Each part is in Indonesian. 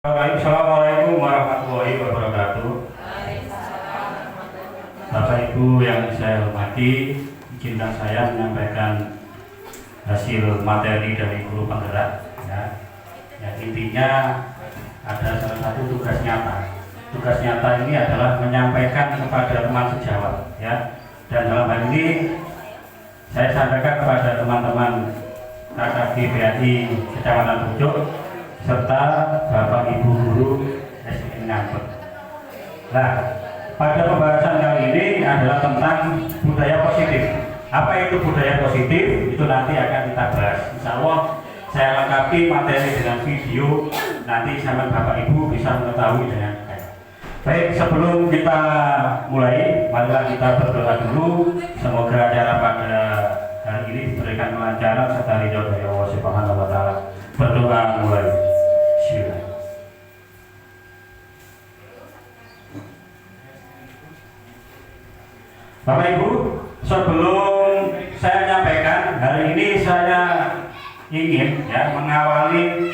Assalamualaikum warahmatullahi wabarakatuh. Bapak Ibu yang saya hormati, izinkan saya menyampaikan hasil materi dari guru penggerak. Intinya ada salah satu tugas nyata. Tugas nyata ini adalah menyampaikan kepada teman sejawat. Dan dalam hal ini saya sampaikan kepada teman-teman KKB BAI Kecamatan Pucuk serta Bapak Ibu Guru SDN Ngambek. Nah, pada pembahasan kali ini adalah tentang budaya positif. Apa itu budaya positif? Itu nanti akan kita bahas. Insya Allah saya lengkapi materi dengan video. Nanti sama Bapak Ibu bisa mengetahui dengan baik. Baik, sebelum kita mulai, marilah kita berdoa dulu. Semoga acara pada hari ini diberikan kelancaran serta ridho dari Allah Subhanahu wa Ta'ala. Berdoa mulai. Silakan. Bapak Ibu, sebelum saya menyampaikan, hari ini saya ingin mengawali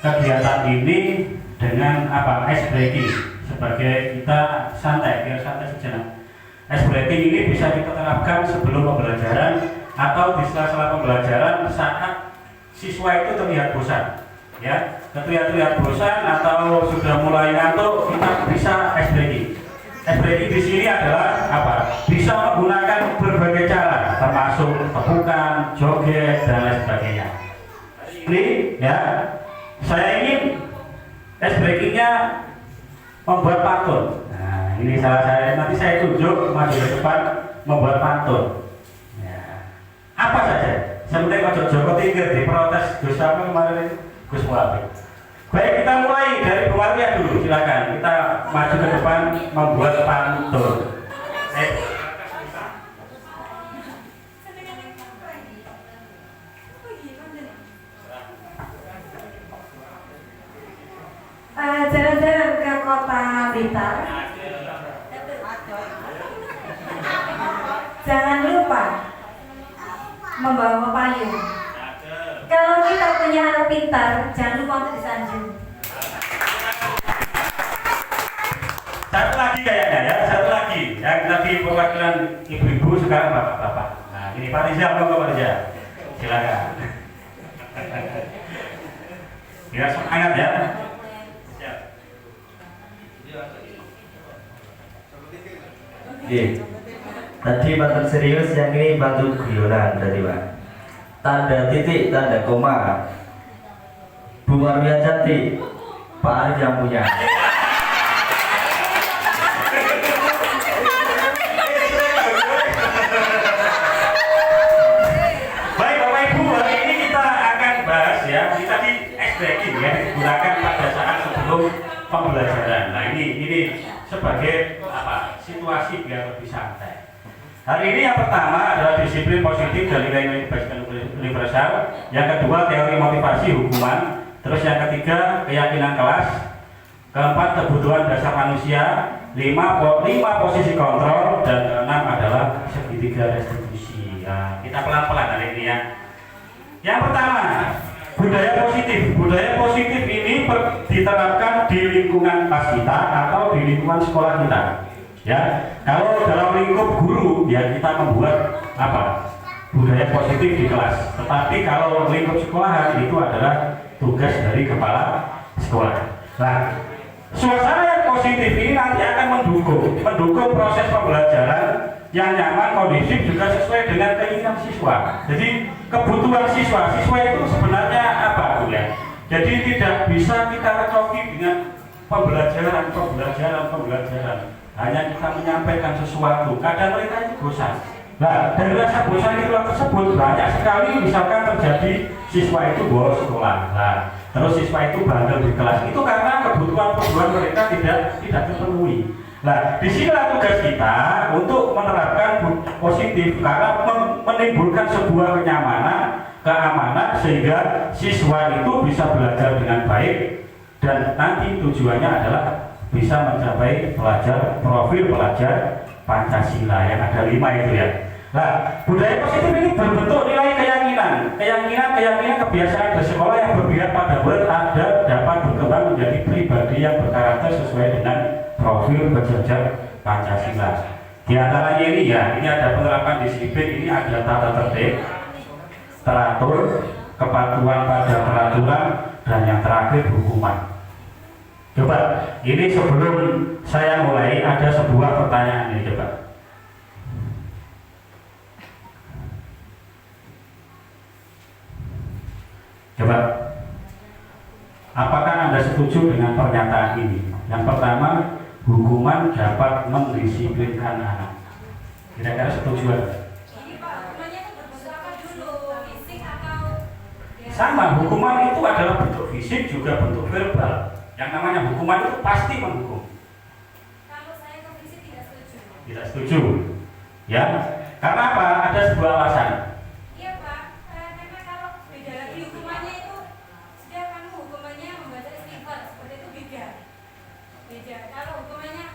kegiatan ini dengan ice breaking, sebagai kita santai, biar santai sejenak. Ice breaking ini bisa kita terapkan sebelum pembelajaran atau di sela-sela pembelajaran saat siswa itu terlihat bosan. Terlihat bosan atau sudah mulai ngantuk, kita bisa ice breaking. Ice breaking di sini adalah bisa menggunakan berbagai cara, termasuk tepukan, joget dan lain sebagainya. Ini saya ingin ice breakingnya membuat pantun. Nah, ini salah saya, nanti saya tunjuk maju ke depan membuat pantun. Apa saja? Sebenarnya kalau Joko Tinggal diprotes Gus apa kemarin Gus Muhammad. Baik, kita mulai dari Bu Maria dulu, silakan. Kita maju ke depan membuat pantun. Jalan-jalan ke kota Blitar. Jangan lupa membawa payung. Kalau kita punya anak pintar, jangan lupa untuk disanjung. Satu lagi kayaknya satu lagi. Yang tadi perwakilan ibu-ibu, sekarang bapak-bapak. Nah, ini Pak Riza, Pak Riza. Silakan. Ya, semangat ya. Tadi pantun serius, yang ini pantun guyonan tadi Pak. Tanda titik, tanda koma. Bu Maria cantik, Pak Arif yang punya. Baik Bapak Ibu, hari ini kita akan bahas kita di breaking digunakan pada saat sebelum pembelajaran. Nah ini sebagai situasi biar lebih santai. Hari ini yang pertama adalah disiplin positif dan nilai-nilai kebajikan universal. Yang kedua teori motivasi hukuman. Terus yang ketiga keyakinan kelas. Keempat kebutuhan dasar manusia. Lima posisi kontrol. Dan keenam adalah segitiga restribusi. Nah, kita pelan-pelan hari ini ya. Yang pertama budaya positif. Budaya positif ini diterapkan di lingkungan kelas kita atau di lingkungan sekolah kita. Kalau dalam lingkup guru kita membuat budaya positif di kelas. Tetapi kalau lingkup sekolahan itu adalah tugas dari kepala sekolah. Nah, suasana yang positif ini nanti akan mendukung proses pembelajaran yang nyaman, kondusif, juga sesuai dengan keinginan siswa. Jadi kebutuhan siswa itu sebenarnya Bu ya? Jadi tidak bisa kita recoki dengan pembelajaran. Hanya kita menyampaikan sesuatu, kadang mereka itu bosan. Nah, dari rasa bosan itu tersebut banyak sekali misalkan terjadi siswa itu bolos sekolah. Nah, terus siswa itu bandel di kelas. Itu karena kebutuhan mereka tidak terpenuhi. Nah, disinilah tugas kita untuk menerapkan positif karena menimbulkan sebuah keamanan sehingga siswa itu bisa belajar dengan baik dan nanti tujuannya adalah bisa mencapai profil pelajar Pancasila yang ada 5 itu ya. Nah, budaya positif ini berbentuk nilai keyakinan keyakinan kebiasaan bersekolah yang berpihak pada murid dapat berkembang menjadi pribadi yang berkarakter sesuai dengan profil berjajak Pancasila. Di antaranya ini ada penerapan disiplin, ini ada tata tertib, teratur, kepatuhan pada peraturan, dan yang terakhir hukuman. Coba, ini sebelum saya mulai ada sebuah pertanyaan ini, coba. Coba, apakah Anda setuju dengan pernyataan ini? Yang pertama, hukuman dapat mendisiplinkan anak. Kira-kira setuju Anda? Sama, hukuman itu adalah bentuk fisik juga bentuk verbal. Yang namanya hukuman itu pasti menghukum. Kalau saya ke fisik tidak setuju. Tidak setuju, ya? Karena apa? Ada sebuah alasan. Iya Pak, karena kalau beda lagi hukumannya itu, sudah kamu hukumannya membaca istighfar seperti itu beda. Kalau hukumannya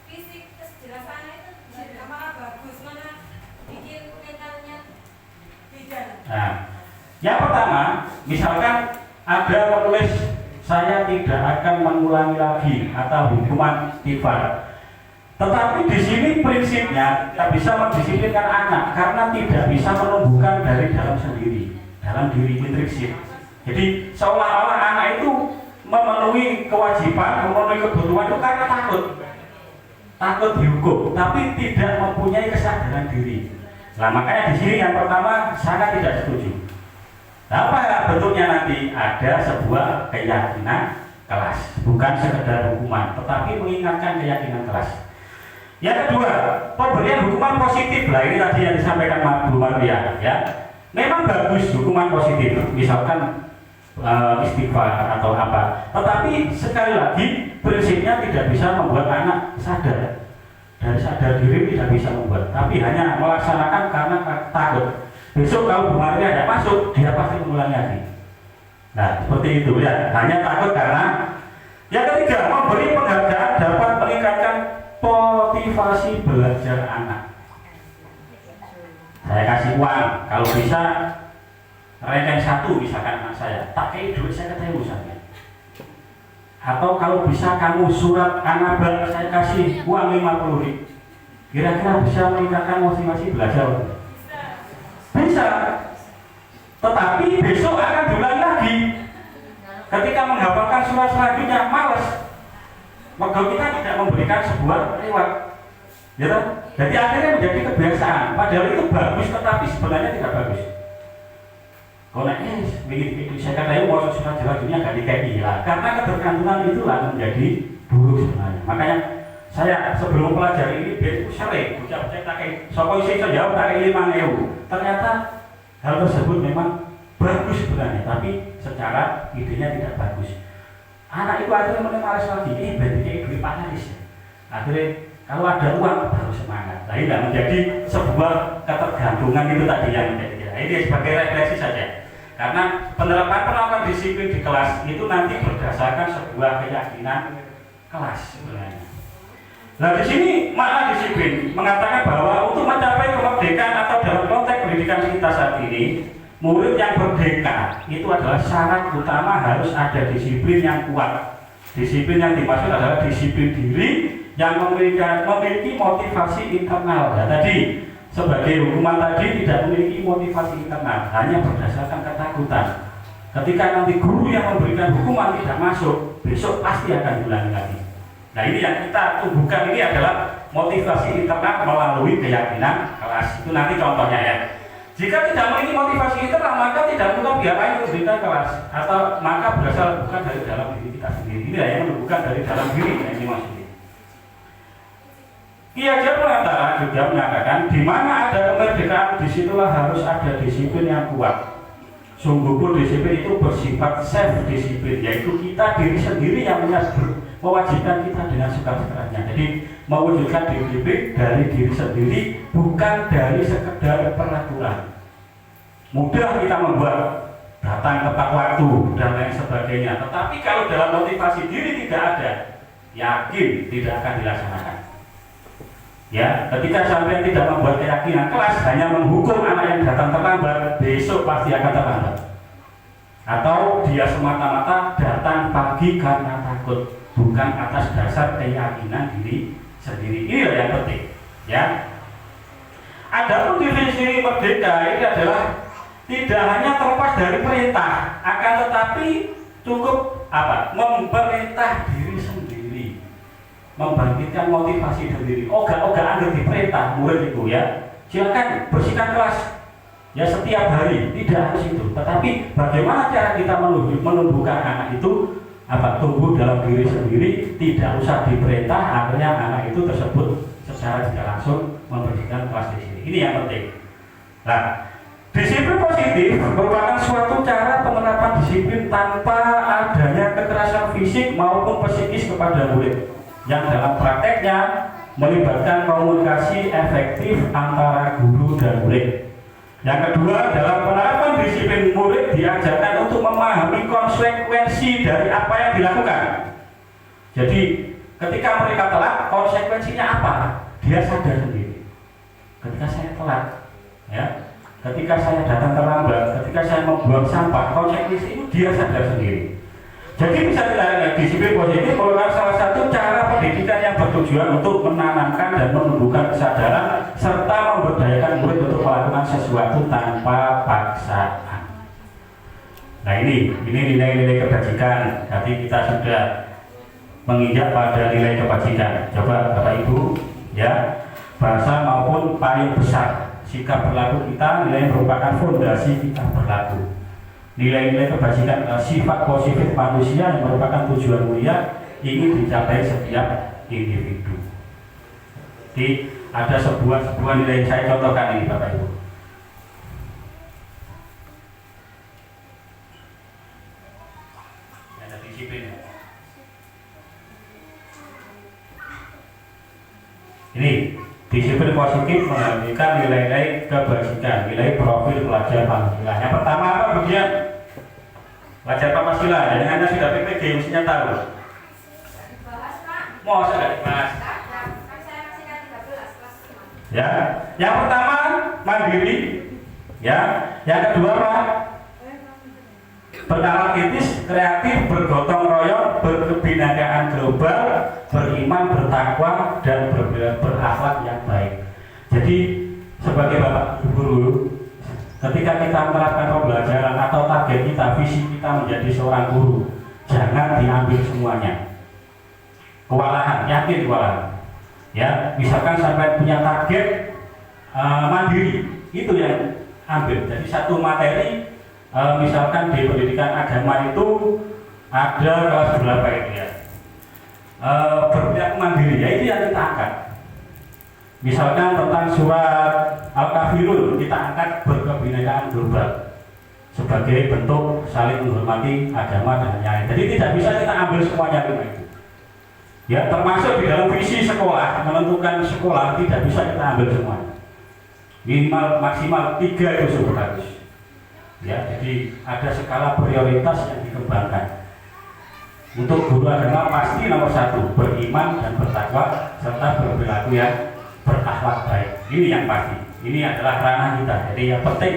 fisik terus jelasannya itu malah bagus, mana bikin mentalnya beda. Nah, yang pertama, misalkan ada penulis saya tidak akan mengulangi lagi atau hukuman istighfar. Tetapi di sini prinsipnya tidak bisa mendisiplinkan anak karena tidak bisa menumbuhkan dari dalam sendiri, dalam diri intrinsik. Jadi seolah-olah anak itu memenuhi kewajiban, memenuhi kebutuhan itu karena takut dihukum, tapi tidak mempunyai kesadaran diri. Nah, makanya di sini yang pertama sangat tidak setuju. Apa bentuknya nanti? Ada sebuah keyakinan kelas, bukan sekedar hukuman, tetapi mengingatkan keyakinan kelas. Yang kedua, pemberian hukuman positif. Lah ini tadi yang disampaikan Bu Maria, ya. Memang bagus hukuman positif, misalkan istighfar atau apa. Tetapi sekali lagi prinsipnya tidak bisa membuat anak sadar. Dari sadar diri tidak bisa membuat, tapi hanya melaksanakan karena takut. Besok kalau Bu Maria tidak masuk, dia pasti mengulangi lagi. Nah, seperti itu ya. Hanya takut karena. Yang ketiga, memberi penghargaan dapat meningkatkan motivasi belajar anak. Saya kasih uang, kalau bisa ranking 1 misalkan anak saya, tak kayak duit saya ketemu misalnya. Atau kalau bisa kamu surat anak saya kasih uang 50.000. Kira-kira bisa meningkatkan motivasi belajar? Bisa, tetapi besok akan diulangi lagi. Ketika menghafalkan surat selanjutnya, malas. Maka kita tidak memberikan sebuah reward, ya. Jadi akhirnya menjadi kebiasaan. Padahal itu bagus, tetapi sebenarnya tidak bagus. Kalau begitu saya katakan mau surat selanjutnya gak dikasih lah. Karena ketergantungan itulah menjadi buruk sebenarnya. Makanya saya sebelum pelajari ini sering ucap-ucap pakai sopoi saya jawab pakai 5.000. Ternyata hal tersebut memang bagus sebenarnya, tapi secara idenya tidak bagus. Anak itu akhirnya mulai malas lagi, berarti kayak duit panas ya. Akhirnya kalau ada uang baru semangat. Nah, ini menjadi sebuah ketergantungan itu tadi yang menjadi. Nah, ini sebagai refleksi saja. Karena penerapan disiplin di kelas itu nanti berdasarkan sebuah keyakinan kelas sebenarnya. Nah, di sini makna disiplin mengatakan bahwa untuk mencapai kemerdekaan atau dalam konteks pendidikan kita saat ini, murid yang merdeka itu adalah syarat utama harus ada disiplin yang kuat. Disiplin yang dimaksud adalah disiplin diri yang memiliki motivasi internal. Ya, tadi sebagai hukuman tadi tidak memiliki motivasi internal, hanya berdasarkan ketakutan. Ketika nanti guru yang memberikan hukuman tidak masuk, besok pasti akan diulangi lagi. Nah, ini yang kita tumbuhkan ini adalah motivasi internal melalui keyakinan kelas. Itu nanti contohnya ya. Jika tidak memiliki motivasi internal, maka tidak mungkin pihak lain memberikan kelas, atau maka berasal bukan dari dalam diri kita sendiri. Ini yang menunjukkan dari dalam diri yang dimaksudkan. Ki Hajar Nusantara juga mengatakan, di mana ada kemerdekaan, disitulah harus ada disiplin yang kuat. Sungguh pun disiplin itu bersifat self disiplin, yaitu kita diri sendiri yang mewajibkan kita dengan suka-sukanya. Jadi mewujudkan disiplin dari diri sendiri, bukan dari sekedar peraturan. Mudah kita membuat datang tepat waktu dan lain sebagainya, tetapi kalau dalam motivasi diri tidak ada, yakin tidak akan dilaksanakan. Ya, ketika sampai tidak membuat keyakinan kelas, hanya menghukum anak yang datang terlambat, besok pasti akan terlambat. Atau dia semata-mata datang pagi karena takut, bukan atas dasar keyakinan diri sendiri. Inilah yang penting. Ya. Adapun definisi merdeka ini adalah tidak hanya terlepas dari perintah, akan tetapi cukup memerintah diri sendiri, membangkitkan motivasi sendiri. Oga-oga anggar diperintah murid itu ya, silakan bersihkan kelas ya setiap hari, tidak harus itu. Tetapi bagaimana cara kita menumbuhkan anak itu tumbuh dalam diri sendiri, tidak usah diperintah, akhirnya anak itu tersebut secara tidak langsung membersihkan kelas di sini. Ini yang penting. Nah, disiplin positif merupakan suatu cara penerapan disiplin tanpa adanya kekerasan fisik maupun psikis kepada murid, yang dalam prakteknya melibatkan komunikasi efektif antara guru dan murid. Yang kedua, dalam penerapan disiplin murid diajarkan untuk memahami konsekuensi dari apa yang dilakukan. Jadi ketika mereka telat, konsekuensinya apa? Dia sadar sendiri. Ketika saya telat, ya, ketika saya datang terlambat, ketika saya membuang sampah, konsekuensi itu dia sadar sendiri. Jadi bisa dilihat disiplin positif merupakan salah satu cara pendidikan yang bertujuan untuk menanamkan dan menumbuhkan kesadaran serta memberdayakan murid untuk melakukan sesuatu tanpa paksaan. Nah ini nilai-nilai kebajikan. Jadi kita sudah menginjak pada nilai kebajikan. Coba Bapak Ibu, ya, bahasa maupun paling besar sikap berlaku kita, nilai merupakan fondasi kita berlaku. Nilai-nilai kebajikan sifat positif manusia yang merupakan tujuan mulia ingin dicapai setiap individu. Jadi ada sebuah nilai yang saya contohkan ini Bapak Ibu. Ada disiplin. Ini disiplin positif menghasilkan nilai-nilai kebajikan, nilai profil pelajar Pancasila. Yang pertama apa bagian? Pelajar Pancasila, yang Anda sudah PPG mestinya tahu. Dibahas, Pak. Mau sudah dibahas. Kan saya masih kan 13 kelas 5. Ya, yang pertama mandiri. Ya, yang kedua apa? Bernalar kritis, kreatif, bergotong royong, berkebinekaan global, beriman, bertakwa, dan berakhlak yang baik. Jadi sebagai Bapak Guru, ketika kita menerapkan pembelajaran atau target kita, visi kita menjadi seorang guru, jangan diambil semuanya. Kewalahan, yakin kewalahan. Ya, misalkan sampai punya target mandiri, itu yang ambil. Jadi satu materi, misalkan di pendidikan agama itu ada kelas berapa itu ya, berpihak mandiri, ya itu yang kita angkat. Misalkan tentang surat Al-Kafirun, kita angkat berkebinekaan global sebagai bentuk saling menghormati agama dan lain-lain. Jadi tidak bisa kita ambil semuanya itu. Ya, termasuk di dalam visi sekolah, menentukan sekolah tidak bisa kita ambil semuanya. Minimal maksimal 3 itu sudah bagus. Ya, jadi ada skala prioritas yang dikembangkan. Untuk guru agama pasti nomor 1 beriman dan bertakwa serta berperilaku yang berakhlak baik. Ini yang pasti. Ini adalah ranah kita. Jadi yang penting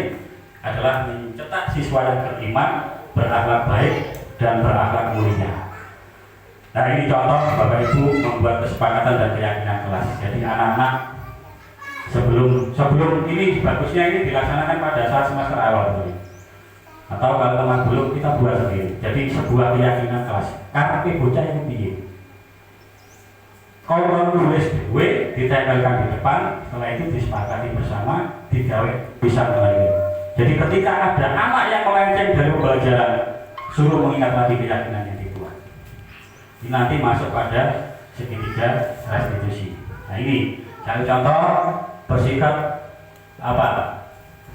adalah mencetak siswa yang beriman, berakhlak baik dan berakhlak mulia. Nah ini contoh Bapak Ibu membuat kesepakatan dan keyakinan kelas. Jadi anak-anak sebelum ini bagusnya ini dilaksanakan pada saat semester awal. Atau kalau teman belum kita buat sendiri. Jadi sebuah keyakinan kelas. Karena bocah yang piye. Kalau tulis dewe ditempelkan di depan, setelah itu disepakati bersama, digawe bisa melayani. Jadi ketika ada anak yang melenceng dari pembelajaran, suruh mengingat lagi keyakinan yang dibuat. Ini nanti masuk pada segitiga restitusi. Nah ini cari contoh bersikap apa?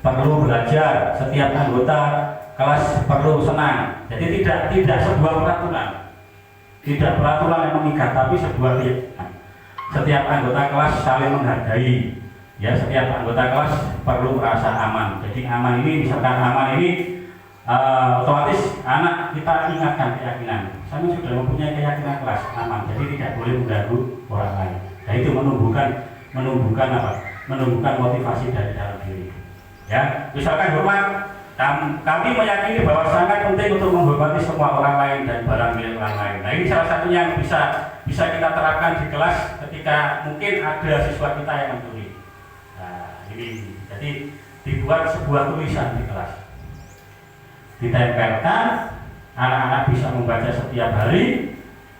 Perlu belajar, setiap anggota kelas perlu senang. Jadi tidak sebuah peraturan, tidak peraturan yang mengikat, tapi sebuah keyakinan. Setiap anggota kelas saling menghargai. Ya, setiap anggota kelas perlu merasa aman. Jadi aman ini, misalkan aman ini otomatis anak kita ingatkan keyakinan. Saya sudah mempunyai keyakinan kelas aman, jadi tidak boleh mengganggu orang lain. Nah itu menumbuhkan menumbuhkan apa? Menumbuhkan motivasi dari dalam diri. Ya, misalkan hormat, kami meyakini bahwa sangat penting untuk menghormati semua orang lain dan barang milik orang lain. Nah, ini salah satunya yang bisa kita terapkan di kelas ketika mungkin ada siswa kita yang mencuri. Nah, ini jadi dibuat sebuah tulisan di kelas, ditempelkan, anak-anak bisa membaca setiap hari,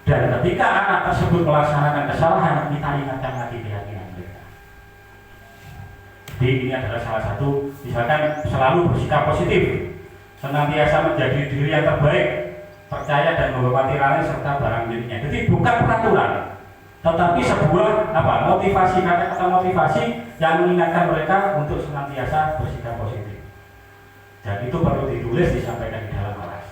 dan ketika anak tersebut melaksanakan kesalahan, kita ingatkan lagi keyakinan mereka. Jadi ini adalah salah satu, misalkan selalu bersikap positif, senantiasa menjadi diri yang terbaik, percaya dan menghormati orang lain serta barang miliknya. Jadi bukan peraturan, tetapi sebuah motivasi, kata-kata motivasi yang mengingatkan mereka untuk senantiasa bersikap positif. Dan itu perlu ditulis, disampaikan di dalam kelas.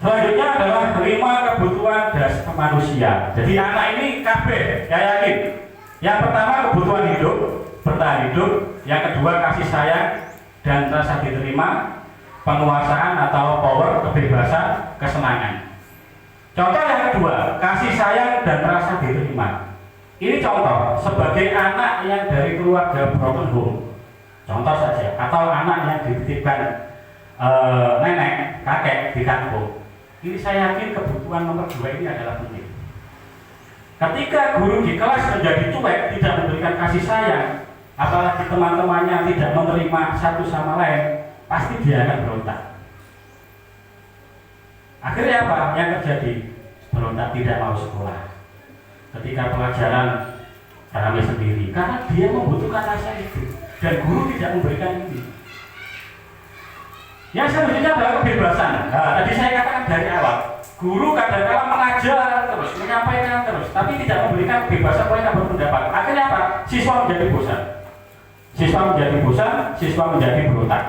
Selanjutnya adalah 5 kebutuhan dasar manusia. Jadi anak ini KB, saya yakin. Yang pertama kebutuhan hidup, bertahan hidup. Yang kedua kasih sayang dan rasa diterima, penguasaan atau power, kebebasan, kesenangan. Contoh yang kedua, kasih sayang dan rasa diterima. Ini contoh sebagai anak yang dari keluarga broken home, contoh saja, atau anak yang dititipkan nenek, kakek di kampung. Ini saya yakin kebutuhan nomor 2 ini adalah penting. Ketika guru di kelas menjadi cuek, tidak memberikan kasih sayang, apalagi teman-temannya tidak menerima satu sama lain, pasti dia akan berontak. Akhirnya apa yang terjadi? Berontak, tidak mau sekolah. Ketika pelajaran rame sendiri, karena dia membutuhkan rasa itu, dan guru tidak memberikan ini. Yang selanjutnya adalah kebebasan. Nah, tadi saya katakan dari awal, guru kadang-kala mengajar terus, menyampaikan terus, tapi tidak memberikan kebebasan mereka berpendapat. Akhirnya apa? Siswa menjadi bosan. Siswa menjadi bosan, siswa menjadi berontak.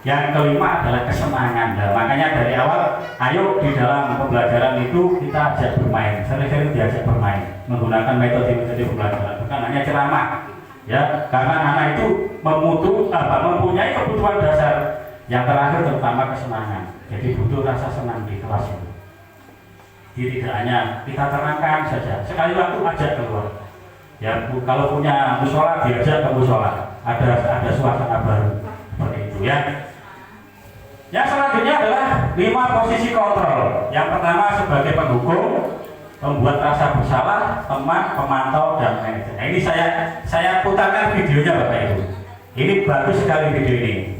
Yang kelima adalah kesenangan. Nah, makanya dari awal, ayo di dalam pembelajaran itu kita ajak bermain, sering-sering diajak bermain, menggunakan metode-metode pembelajaran, bukan hanya ceramah, ya, karena anak itu mempunyai kebutuhan dasar. Yang terakhir terutama kesenangan. Jadi butuh rasa senang di kelas itu. Jadi tidak hanya kita terangkan saja, sekali waktu ajak keluar. Ya, kalau punya musola diajak ke musola. Ada suasana baru seperti itu ya. Yang selanjutnya adalah 5 posisi kontrol. Yang pertama sebagai pendukung, membuat rasa bersalah, teman, pemantau, dan manajer. Nah, ini saya putarkan videonya Bapak Ibu. Ini bagus sekali video ini.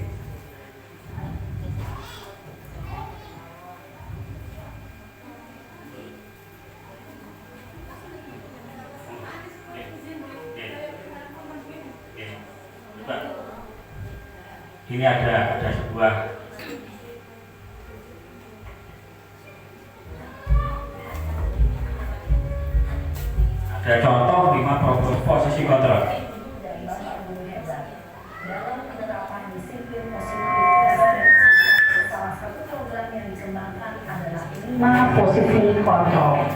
Ini ada sebuah contoh 5 posisi kontrol. Dalam penerapan disiplin positif, salah satu program yang dikembangkan adalah 5 posisi kontrol.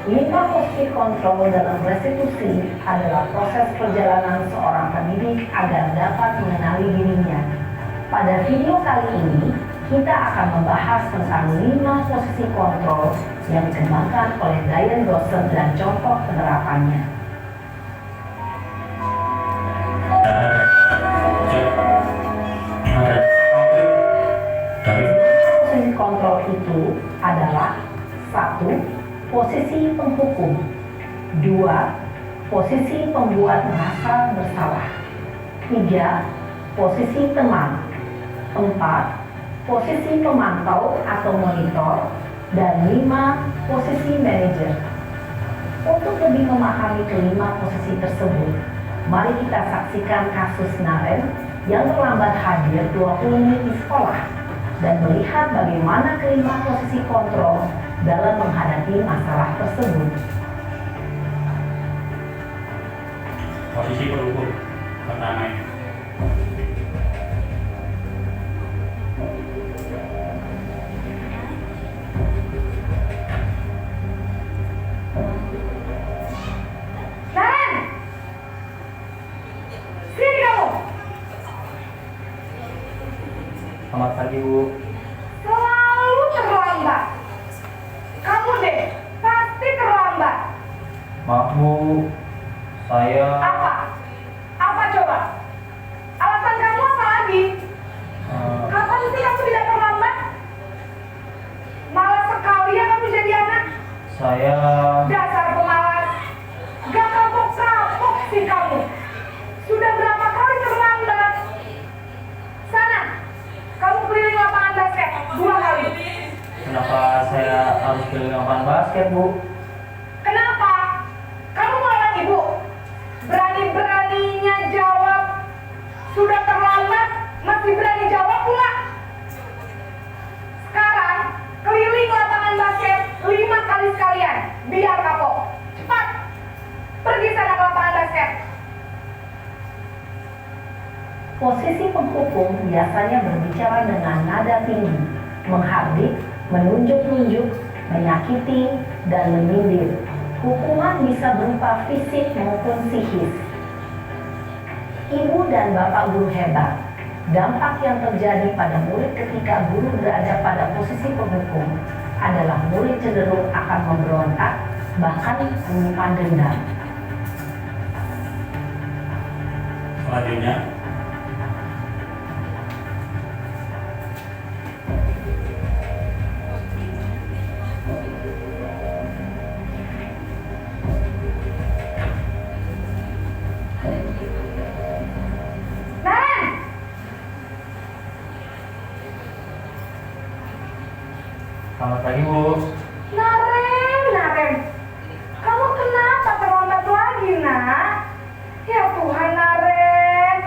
5 posisi kontrol dalam restitusi adalah proses perjalanan seorang pendidik agar dapat mengenali dirinya. Pada video kali ini, kita akan membahas tentang 5 posisi kontrol yang dikembangkan oleh Diane Dawson dan contoh penerapannya. Posisi kontrol itu adalah 1. Posisi penghukum. 2. Posisi pembuat merasa bersalah. 3. Posisi teman. 4. Posisi pemantau atau monitor. Dan 5. Posisi manajer. Untuk lebih memahami kelima posisi tersebut, mari kita saksikan kasus Naren yang terlambat hadir 20 menit di sekolah dan melihat bagaimana kelima posisi kontrol dalam menghadapi masalah tersebut. Posisi pendukung pertama ini. Naren! Sini kamu! Selamat pagi Bu. Selalu terlambat. Kamu deh, pasti terlambat. Maaf Bu, Saya Apa? Apa coba? Alasan kamu apa lagi? eh, Kapan sih kamu tidak terlambat? Malas sekali ya kamu jadi anak. saya Dasar pemalas. Gak kapok-kapok sih kamu. Sudah berapa kali terlambat? Sana, kamu keliling lapangan basket 2 kali. kenapa saya harus keliling lapangan basket, Bu? Kenapa? Kamu melawan ibu? Berani-beraninya jawab. Sudah terlambat, masih berani jawab pula. Sekarang, keliling lapangan basket 5 kali sekalian. Biar kapok. Cepat. Pergi sana ke lapangan basket. Posisi penghukum biasanya berbicara dengan nada tinggi, menghardik, menunjuk-nunjuk, menyakiti, dan menyindir. Hukuman bisa berupa fisik maupun psikis. Ibu dan bapak guru hebat. Dampak yang terjadi pada murid ketika guru berada pada posisi penghukum adalah murid cenderung akan memberontak, bahkan menyimpan dendam. Selanjutnya, Naren! Selamat pagi, Bu. Naren. Kamu kenapa terlambat lagi, nak? Ya Tuhan, Naren.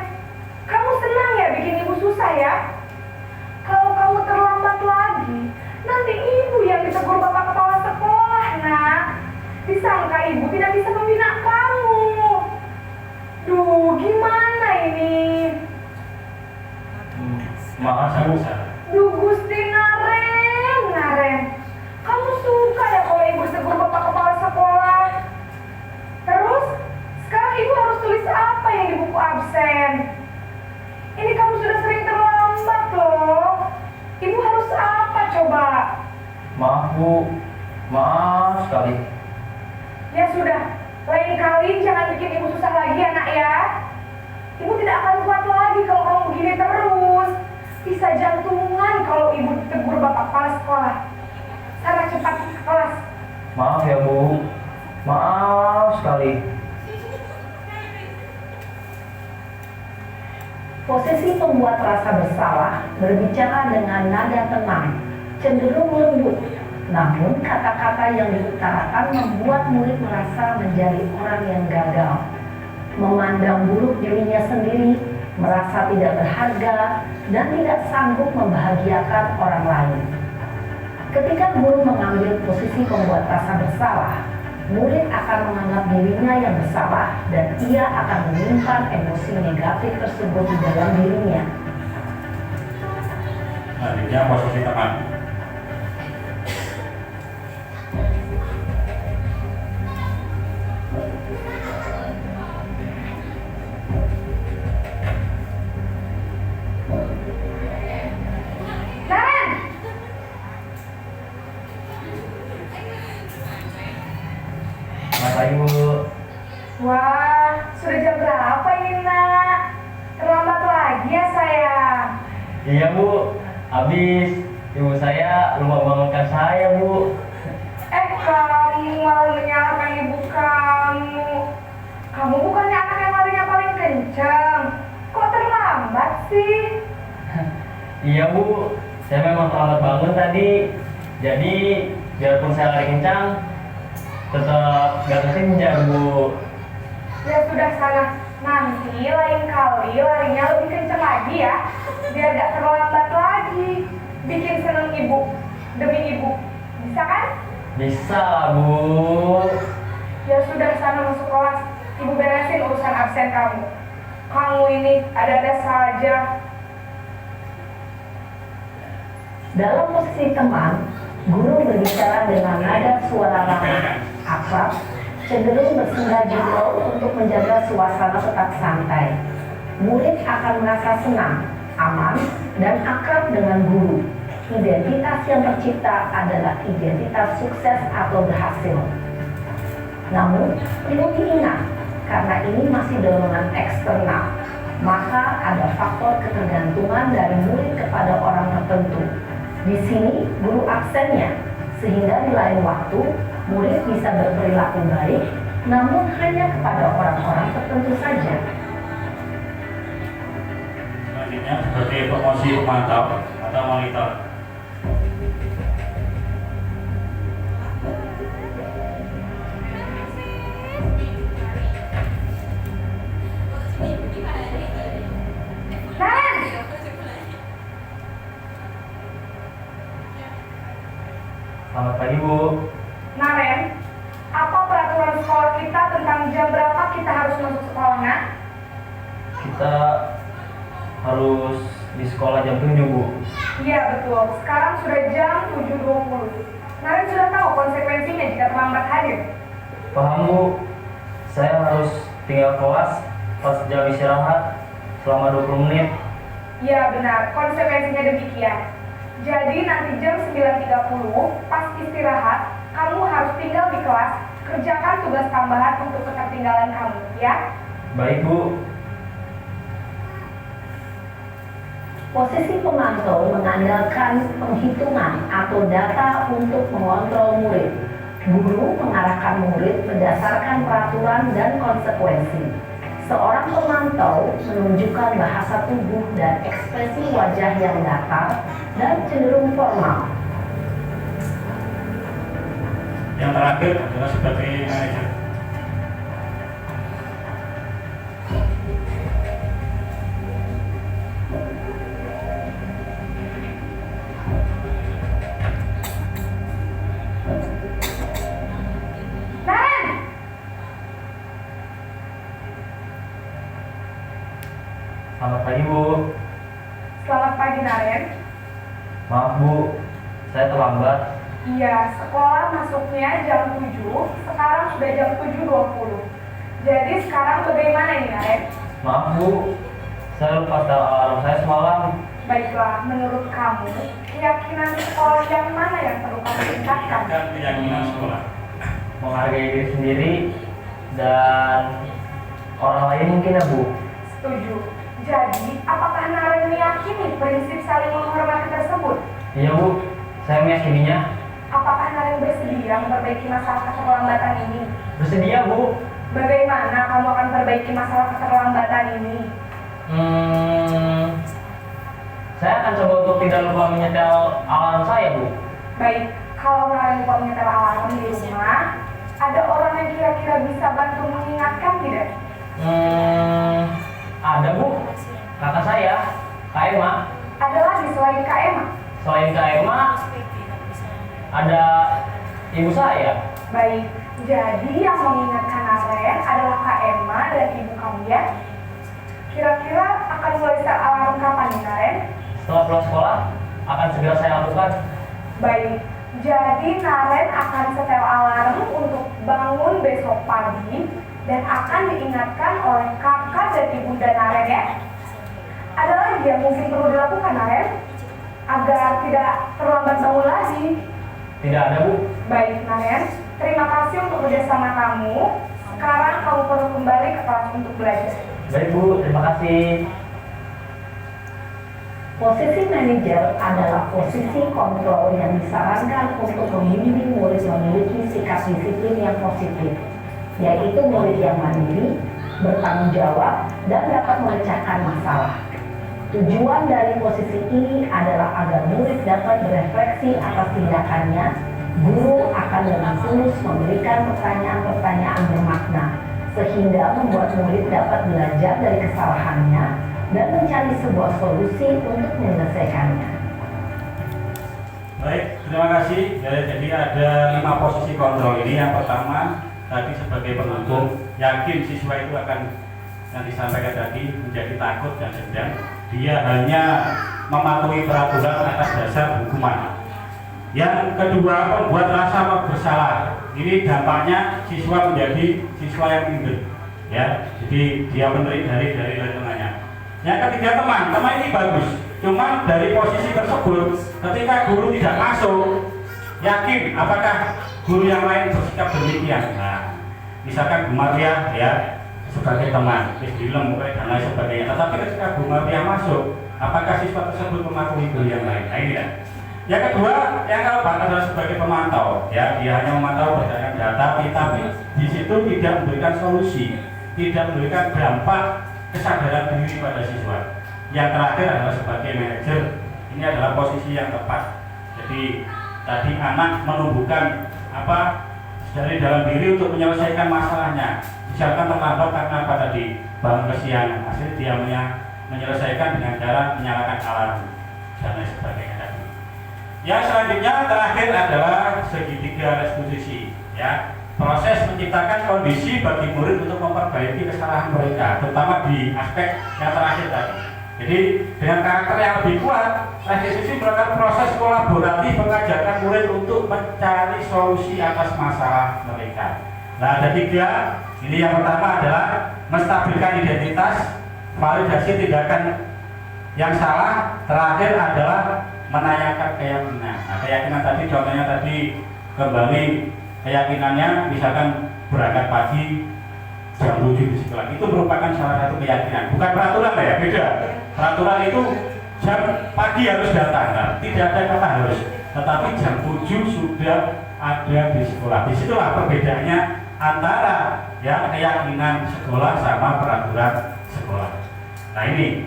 Kamu senang ya bikin ibu susah ya? Kalau kamu terlambat lagi, nanti ibu yang ditegur bapak kepala sekolah, nak. Disangka ibu tidak bisa membina kamu. Duh, gimana ini? Maaf, Bu. Duh, Gusti Naren. Kamu suka ya kalau ibu tegur bapak kepala sekolah? Terus, sekarang ibu harus tulis apa yang di buku absen? Ini kamu sudah sering terlambat loh. Ibu harus apa coba? Maaf, Bu. Maaf sekali. Ya sudah, lain kali jangan bikin ibu susah lagi ya nak ya. Ibu tidak akan kuat lagi kalau kamu begini terus. Bisa jantungan kalau ibu ditegur bapak kepala sekolah. Sana cepat ke kelas. Maaf ya, Bu. Maaf sekali. Posisi pembuat rasa bersalah berbicara dengan nada tenang, cenderung lembut. Namun kata-kata yang diutarakan membuat murid merasa menjadi orang yang gagal, memandang buruk dirinya sendiri, merasa tidak berharga, dan tidak sanggup membahagiakan orang lain. Ketika guru mengambil posisi pembuat rasa bersalah, murid akan menganggap dirinya yang bersalah dan ia akan menyimpan emosi negatif tersebut di dalam dirinya. selanjutnya posisi teman. Naren! Selamat pagi, Bu. Wah, sudah jam berapa ini nak? Terlambat lagi ya sayang. Iya, Bu. Habis ibu saya lupa bangunkan saya, Bu. Kamu malah menyalahkan ibu kamu. Kamu bukannya anak yang larinya paling kencang. Kok terlambat sih? Iya, Bu. Saya memang terlambat bangun tadi. Jadi, biarpun saya lari kencang, tetap gak kesenja, Bu. Ya sudah sana. Nanti lain kali larinya lebih kencang lagi ya. Biar gak terlambat lagi. Bikin seneng ibu. Demi ibu. Bisa kan? Bisa lah, Bu. Ya sudah sana masuk kelas. Ibu beresin urusan absen kamu. Kamu ini ada-ada saja. Dalam posisi teman, guru berbicara dengan nada suara ramah, akrab, cenderung bersenda jempol untuk menjaga suasana tetap santai. Murid akan merasa senang, aman, dan akrab dengan guru. Identitas yang tercipta adalah identitas sukses atau berhasil. Namun, perlu diingat, karena ini masih dorongan eksternal, maka ada faktor ketergantungan dari murid kepada orang tertentu. Di sini guru absennya, sehingga di lain waktu murid bisa berperilaku baik, namun hanya kepada orang-orang tertentu saja. Selanjutnya sebagai promosi pemantau atau monitor. Selamat pagi Bu. Naren, apa peraturan sekolah kita tentang jam berapa kita harus masuk sekolah, Nak? Kita harus di sekolah jam 7 Bu. Iya betul, sekarang sudah jam 7.20. Naren sudah tahu konsekuensinya jika terlambat hadir. Paham Bu, saya harus tinggal kelas pas jam istirahat selama 20 menit. Ya benar, konsekuensinya demikian. Jadi nanti jam 9.30 pas istirahat, kamu harus tinggal di kelas, kerjakan tugas tambahan untuk ketertinggalan kamu, ya? Baik Bu. Posisi pemantau mengandalkan penghitungan atau data untuk mengontrol murid. Guru mengarahkan murid berdasarkan peraturan dan konsekuensi. Seorang pemantau menunjukkan bahasa tubuh dan ekspresi wajah yang datar dan cenderung formal. Yang terakhir adalah sebagai manajer. Naren! Selamat pagi Bu. Selamat pagi, Naren. Maaf Bu, saya terlambat. Iya, sekolah masuknya jam 7, sekarang sudah jam 7.20. Jadi sekarang bagaimana ini, Naren? Maaf Bu, saya lupa setel alarm saya semalam. Baiklah, menurut kamu, keyakinan sekolah yang mana yang perlu kamu tingkatkan? Dan keyakinan sekolah. Menghargai diri sendiri dan orang lain mungkin ya Bu. Setuju. Jadi, apakah Naren meyakini prinsip saling menghormati tersebut? Iya Bu, saya meyakininya. Apakah Naren bersedia memperbaiki masalah keterlambatan ini? Bersedia Bu. Bagaimana kamu akan perbaiki masalah keterlambatan ini? Saya akan coba untuk tidak lupa menyetel alarm saya Bu. Baik, kalau Naren lupa menyetel alarm di rumah, ada orang yang kira-kira bisa bantu mengingatkan tidak? Ada Bu, kakak saya, Kak Emma. Ada lagi selain Kak Emma? Selain Kak Emma, ada ibu saya. Baik, jadi yang mengingatkan Naren adalah Kak Emma dan ibu kamu ya? Kira-kira akan mulai setel alarm kapan nih, Naren? Setelah pulang sekolah, akan segera saya lakukan. Baik, jadi Naren akan setel alarm untuk bangun besok pagi dan akan diingatkan oleh kakak dan ibunda Naren ya. Ada lagi yang mungkin perlu dilakukan, Naren, agar tidak terlambat bangun lagi. Tidak ada Bu. Baik, Naren, terima kasih untuk kerjasama kamu. Sekarang kamu perlu kembali ke kelas untuk belajar. Baik Bu, terima kasih. Posisi manajer adalah posisi kontrol yang disarankan untuk membimbing murid memiliki sikap disiplin yang positif, yaitu murid yang mandiri, bertanggung jawab, dan dapat memecahkan masalah. Tujuan dari posisi ini adalah agar murid dapat berefleksi atas tindakannya. Guru akan dengan tulus memberikan pertanyaan-pertanyaan bermakna, sehingga membuat murid dapat belajar dari kesalahannya dan mencari sebuah solusi untuk menyelesaikannya. Baik, terima kasih. Jadi ada 5 posisi kontrol ini. Yang pertama tadi sebagai pendukung, yakin siswa itu akan yang disampaikan tadi menjadi takut dan sedang. Dia hanya mematuhi peraturan atas dasar hukuman. Yang kedua, membuat rasa bersalah. Ini dampaknya siswa menjadi siswa yang minder, ya. Jadi dia menerik dari lingkungannya. Yang ketiga, teman ini bagus. Cuma dari posisi tersebut, ketika guru tidak masuk, yakin apakah guru yang lain bersikap demikian. Nah, misalkan Bu Maria, ya, sebagai teman, dilem dan lain sebagainya. Tetapi ketika Bu Maria masuk, apakah siswa tersebut mematuhi guru yang lain? Nah ini kan. Yang kedua, yang keempat adalah sebagai pemantau. Ya, dia hanya memantau berdasarkan data, tapi di situ tidak memberikan solusi, tidak memberikan dampak kesadaran diri pada siswa. Yang terakhir adalah sebagai manajer. Ini adalah posisi yang tepat. Jadi tadi anak menumbuhkan dari dalam diri untuk menyelesaikan masalahnya. Misalkan terlambat karena apa tadi? Bangun kesiangan. Hasil dia menyelesaikan dengan cara menyalakan alarm dan lain sebagainya tadi. Yang selanjutnya terakhir adalah segitiga restitusi. Ya, proses menciptakan kondisi bagi murid untuk memperbaiki kesalahan mereka, terutama di aspek yang terakhir tadi. Jadi dengan karakter yang lebih kuat, restitusi merupakan proses kolaboratif mengajarkan murid untuk mencari solusi atas masalah mereka. Nah, ada 3. Ini yang pertama adalah menstabilkan identitas, validasi tindakan yang salah, terakhir adalah menanyakan keyakinan. Nah, keyakinan tadi contohnya tadi kembali keyakinannya misalkan berangkat pagi jam 7 di sekolah, itu merupakan salah satu keyakinan, bukan peraturan ya, beda. Peraturan itu jam pagi harus datang, nah, tidak ada kata harus, tetapi jam 7 sudah ada di sekolah. Disitulah perbedaannya antara ya keyakinan sekolah sama peraturan sekolah. Nah ini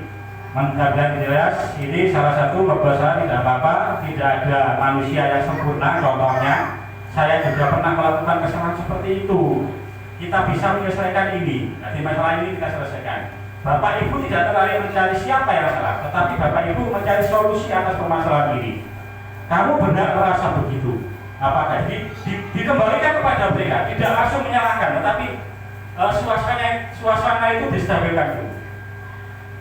mengajarkan jelas, ini salah satu bahwa tidak apa-apa, tidak ada manusia yang sempurna. Contohnya, saya juga pernah melakukan kesalahan seperti itu. Kita bisa menyelesaikan ini. Nanti masalah ini kita selesaikan. Bapak Ibu tidak terlalu mencari siapa yang salah, tetapi Bapak Ibu mencari solusi atas permasalahan ini. Kamu benar merasa begitu. Apakah dikembalikan kepada mereka, tidak langsung menyalahkan, tetapi suasana itu distabilkan dulu.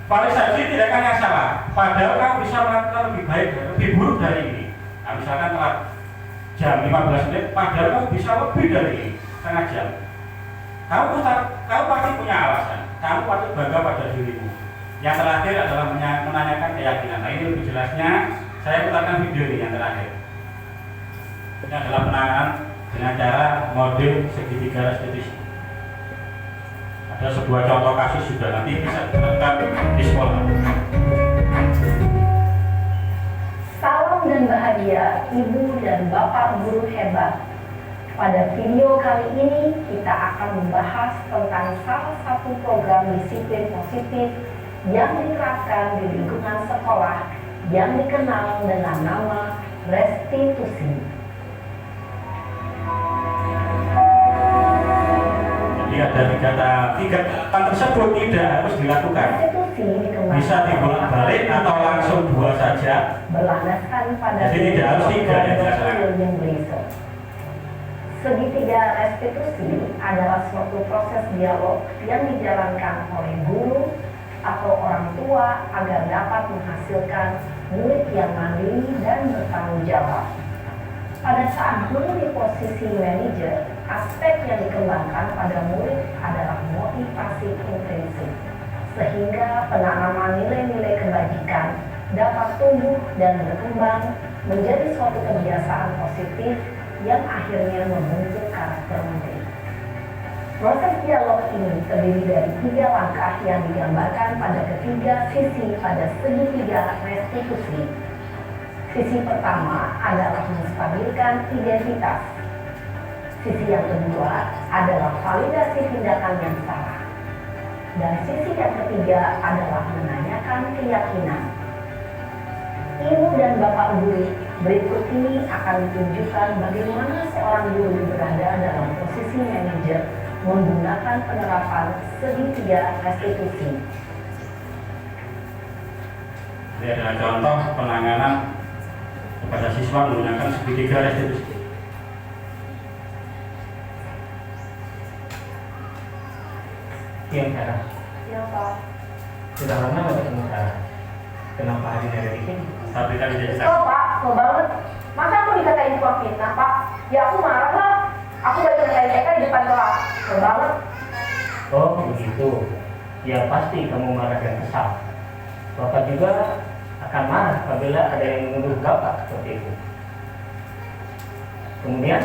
Validasi tindakan yang salah, padahal kamu bisa melakukan lebih baik, lebih buruk dari ini. Nah, misalkan telat jam 15 menit, padahal kamu bisa lebih dari ini, setengah jam. Kamu pasti punya alasan, kamu patut bangga pada dirimu. Yang terakhir adalah menanyakan keyakinan. Nah ini lebih jelasnya, saya putarkan video ini yang terakhir. Ini adalah penanganan dengan cara model segitiga restitusi. Ada sebuah contoh kasus juga, nanti bisa diterapkan di sekolah. Salam dan bahagia Ibu dan Bapak guru hebat. Pada video kali ini kita akan membahas tentang salah satu program disiplin positif yang diterapkan di lingkungan sekolah yang dikenal dengan nama restitusi. Jadi ada tiga tahapan tersebut tidak harus dilakukan. Restitusi dikembangkan Bisa dibolak-balik atau langsung 2 saja. berlandaskan pada Jadi tidak harus 3 yang dilaksanakan. William Gleason. Segitiga restitusi adalah suatu proses dialog yang dijalankan oleh guru atau orang tua agar dapat menghasilkan murid yang mandiri dan bertanggung jawab. Pada saat guru di posisi manajer, aspek yang dikembangkan pada murid adalah motivasi intrinsik, sehingga penanaman nilai-nilai kebajikan dapat tumbuh dan berkembang menjadi suatu kebiasaan positif yang akhirnya membentuk karakter murid. Proses dialog ini terdiri dari 3 langkah yang digambarkan pada ketiga sisi pada segitiga restitusi. Sisi pertama adalah menstabilkan identitas. Sisi yang kedua adalah validasi tindakan yang salah. Dan sisi yang ketiga adalah menanyakan keyakinan. Ibu dan Bapak guru, berikut ini akan ditunjukkan bagaimana seorang guru berada dalam posisi manajer menggunakan penerapan segitiga restitusi. Ini adalah contoh penanganan kepada siswa menggunakan segitiga restitusi. Iya, Sarah. Ya Pak. Sudah lama nggak ketemu Sarah? Kenapa hari ini ada di sini? Tapi kan jadi Oh Pak, mau banget. Masa aku dikatain tukang fitnah Pak? Ya aku marah lah. Aku baru dikatain mereka di depan kelas. Mau banget. Oh, begitu. Ya pasti kamu marah dan kesal. Bapak juga akan marah apabila ada yang menuduh Bapak seperti itu. Kemudian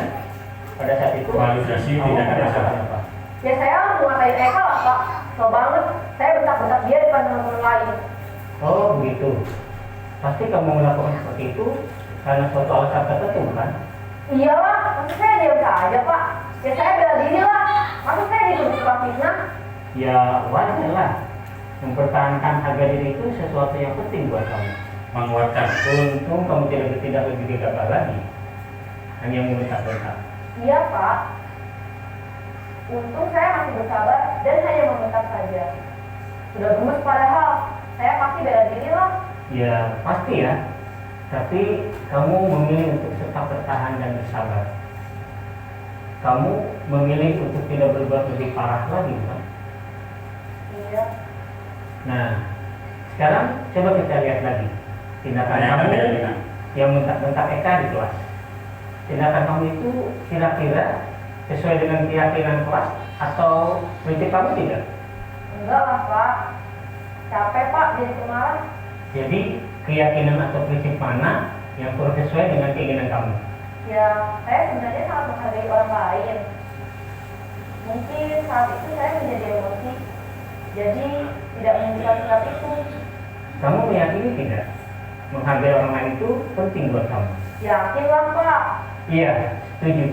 pada saat itu validasi kamu tindakan merasakan salah. apa? Ya saya harus mengatain Eka lah Pak. Kesel banget, saya bentak-bentak dia depan teman-teman lain. Oh begitu. Pasti kamu melakukan seperti itu karena suatu alasan tertentu kan? Iyalah, maksud saya diam saja Pak. Ya saya bela diri lah, maksud saya dituduh tukang fitnah. Ya wajar lah. Mempertahankan harga diri itu sesuatu yang penting buat kamu. Menguatkan. Untung kamu tidak lebih gegabah lagi, hanya membentak-bentak. Iya Pak. Untung saya masih bersabar dan hanya membentak saja. Sudah gemes padahal, saya pasti bela diri lah. Ya pasti ya. Tapi kamu memilih untuk tetap bertahan dan bersabar. Kamu memilih untuk tidak berbuat lebih parah lagi kan? Iya. Nah, sekarang coba kita lihat lagi tindakan kamu yang bentak-bentak Eka di kelas. Tindakan kamu itu kira-kira sesuai dengan keyakinan kelas atau prinsip kamu tidak? Enggak lah Pak. Capek Pak jadi pemarah. Jadi keyakinan atau prinsip mana yang kurang sesuai dengan keinginan kamu? Ya, saya sebenarnya sangat menghargai orang lain. Mungkin saat itu saya menjadi emosi, jadi tidak menunjukkan sikap itu. Kamu meyakini tidak? Menghargai orang lain itu penting buat kamu. Yakinlah Pak. Iya, setuju.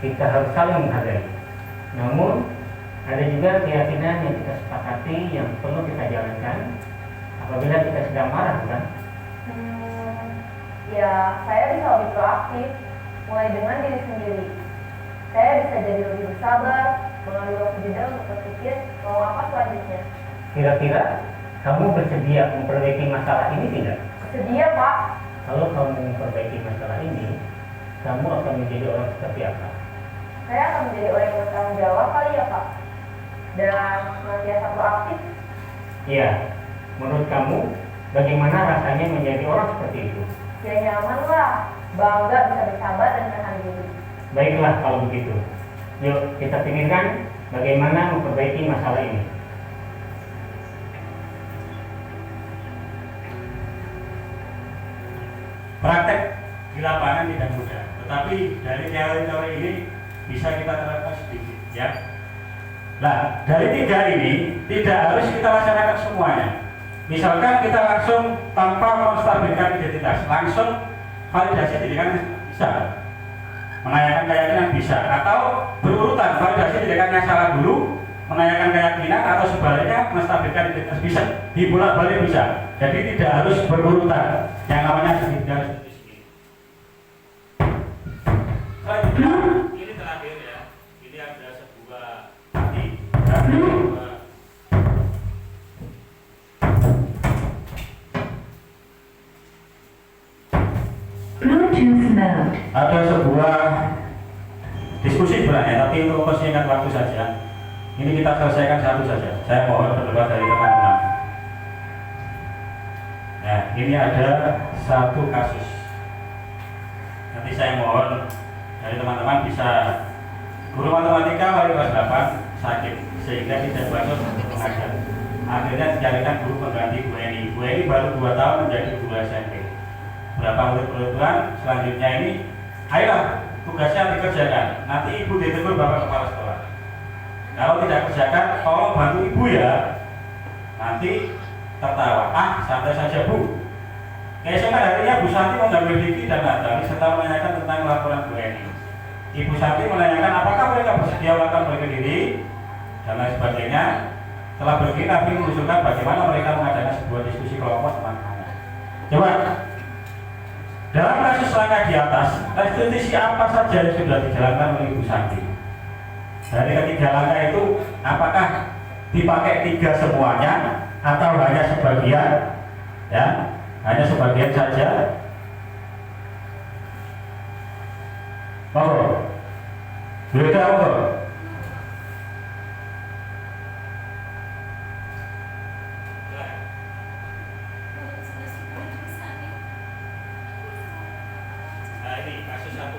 Kita harus saling menghargai. Namun, ada juga keyakinan yang kita sepakati yang perlu kita jalankan apabila kita sedang marah, bukan? Ya, saya bisa lebih proaktif, mulai dengan diri sendiri. Saya bisa jadi lebih bersabar, mengambil waktu jeda untuk berpikir mau apa selanjutnya. Kira-kira kamu bersedia memperbaiki masalah ini tidak? Sedia Pak. Kalau kamu memperbaiki masalah ini, kamu akan menjadi orang seperti apa? Saya akan menjadi orang yang bertanggung jawab kali ya Pak. Dan senantiasa proaktif. Iya, menurut kamu bagaimana rasanya menjadi orang seperti itu? Ya nyaman lah, bangga bisa bersabar dan menahan diri. Baiklah kalau begitu. Yuk kita pikirkan bagaimana memperbaiki masalah ini. Praktek di lapangan tidak mudah, tetapi dari teori-teori ini bisa kita terapkan sedikit, ya. Nah, dari 3 ini tidak harus kita laksanakan semuanya. Misalkan kita langsung tanpa menstabilkan identitas, langsung validasi diri kan bisa, menanyakan keyakinan bisa, atau berurutan validasi diri kan yang salah dulu, menanyakan keyakinan, atau sebaliknya menstabilkan identitas bisa, dibolak-balik bisa. Jadi tidak harus berurutan, yang namanya tidak. Selanjutnya, ini terakhir ya, ini ada sebuah hati, ada sebuah diskusi sebenarnya, tapi untuk mempersingkat waktu saja, ini kita selesaikan satu saja. Saya mohon pendapat dari teman-teman. Nah, ini ada satu kasus. Nanti saya mohon dari teman-teman bisa, guru matematika wali kelas 8 sakit sehingga tidak masuk untuk mengajar. Akhirnya dicarikan guru pengganti Bu Eni. Bu Eni baru 2 tahun menjadi guru SMP. Berapa murid perluan selanjutnya ini, ayolah tugasnya dikerjakan. Nanti ibu ditegur bapak kepala sekolah. Kalau tidak kerjakan, tolong bantu ibu ya. Nanti tertawa, santai saja Bu. Keesokan harinya Bu Santi mengambil Diki dan Natali serta menanyakan tentang laporan Bu Eni. Ibu Santi menanyakan apakah mereka bersedia melakukan bagi diri dan lain sebagainya. Setelah pergi, Nabi mengusulkan bagaimana mereka mengadakan sebuah diskusi kelompok teman-temannya. Coba, dalam kasus langkah di atas, restitusi apa saja yang sudah dijalankan oleh Ibu Santi? Dari ketiga langkah itu, apakah dipakai 3 semuanya atau hanya sebagian? Ya, hanya sebagian saja. Oh, beda apa? Nah ini kasus 1.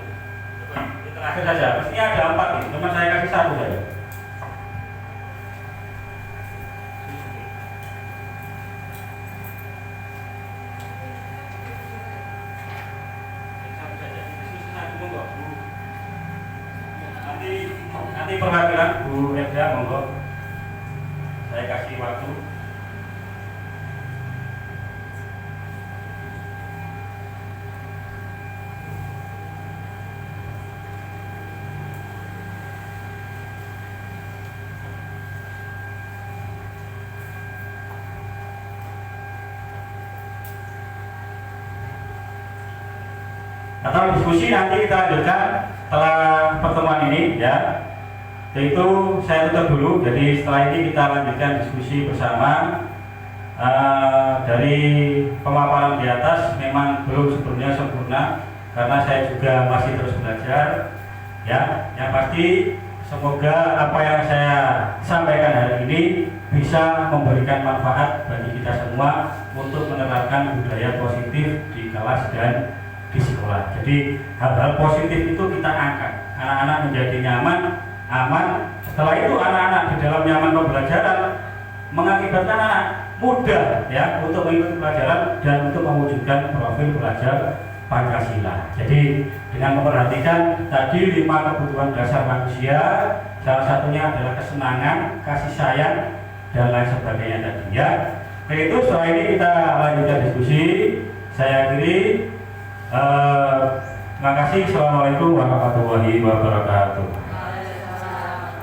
Coba, ini terakhir saja. Mestinya ada 4 nih, cuma saya kasih 1 saja. Nanti Nanti perwakilan Bu Eda, monggo. Saya kasih waktu. Atau diskusi nanti kita lanjutkan setelah pertemuan ini ya. Yaitu saya tutup dulu. Jadi setelah ini kita lanjutkan diskusi bersama. Dari pemaparan di atas memang belum sepenuhnya sempurna karena saya juga masih terus belajar. Ya, yang pasti semoga apa yang saya sampaikan hari ini bisa memberikan manfaat bagi kita semua untuk menerapkan budaya positif di kelas dan di sekolah. Jadi hal-hal positif itu kita angkat, anak-anak menjadi nyaman, aman. Setelah itu anak-anak di dalam nyaman pembelajaran mengakibatkan anak mudah ya untuk mengikuti pelajaran dan untuk mewujudkan profil pelajar Pancasila. Jadi dengan memperhatikan tadi 5 kebutuhan dasar manusia, salah satunya adalah kesenangan, kasih sayang dan lain sebagainya tadi ya. Itu setelah ini kita lanjutkan diskusi. Saya akhiri. Terima kasih. Assalamualaikum warahmatullahi wabarakatuh.